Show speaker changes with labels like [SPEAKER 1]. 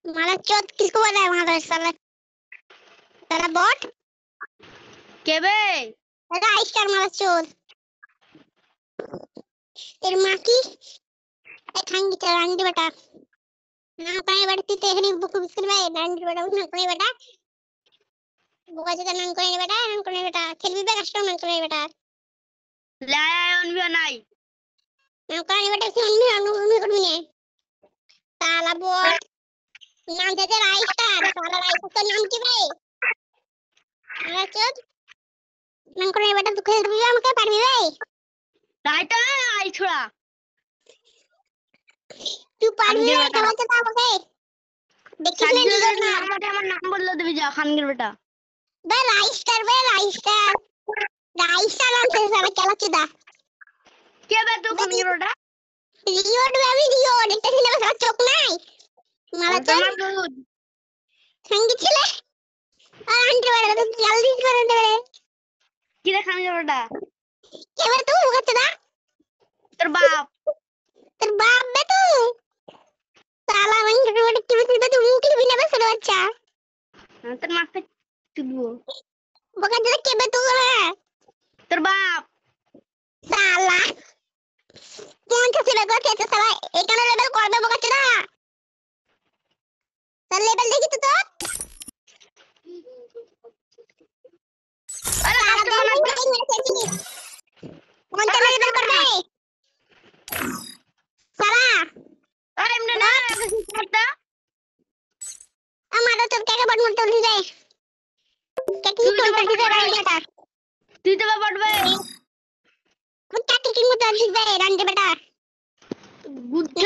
[SPEAKER 1] मारा चौथ किसको बोला है वहां पर साला साला बॉट
[SPEAKER 2] के बे
[SPEAKER 1] राइस स्टार मारा चौथ तेरी माँ की खाएंगी चलाएंगे बेटा ना पाए बढ़ती तेरी बुक बिस्कुट में डांडी बेटा ना कोई बेटा बुआ जी का नाम कोई बेटा खेल भी कष्ट नाम कोई बेटा
[SPEAKER 2] लाया ऑन भी बनाई
[SPEAKER 1] नाम कोई बेटा उन्हें कुछ नहीं साला बॉट नाम देते राइस स्टार साला राइस का नाम की भाई मारा चौथ नाम कोई बेटा तू खेल भी हम क्या पढ़ भी भाई
[SPEAKER 2] राइट आई छोड़ा
[SPEAKER 1] तू पढ़ भी है खबर चलता होगे देखिए ले लीजिए ना
[SPEAKER 2] আমার নাম বললে দিবি যা খানগির বেটা
[SPEAKER 1] बे राइस स्टार नाम से साला क्या चुदा
[SPEAKER 2] কে বে তুই খানগির বেটা
[SPEAKER 1] रियोड बेबी रियोड এটা ছিল সালা চোখ নাই মারা চল
[SPEAKER 2] তোমার দুধ
[SPEAKER 1] সঙ্গী ছিল আর আন্টি বড় তো জলদি করে দেবে
[SPEAKER 2] কি রে খানগির বেটা
[SPEAKER 1] কে বলে তুই মুখচুদা
[SPEAKER 2] তোর বাপ
[SPEAKER 1] তোর বাপ বে তুই साला वहीं रोड की वजह से मुंह की बिना बस बच्चा
[SPEAKER 2] তোর মাথা চুদবো
[SPEAKER 1] बका जरा के बे तू है
[SPEAKER 2] তোর বাপ
[SPEAKER 1] साला कौन सा सिलेबस है तो साला एक लेवल करबे बका चुदा चल लेवल देखी तो
[SPEAKER 2] আরে
[SPEAKER 1] कौन सा लेवल करबे साला
[SPEAKER 2] আরে এমনে না করতে
[SPEAKER 1] हमारा तो क्या बड़ मोटा हो जाए क्या की तो करती है बेटा
[SPEAKER 2] তুই তো পড়বে
[SPEAKER 1] कुत्ता की मोटा हो जाए रंडे बेटा
[SPEAKER 2] গুচ্ছ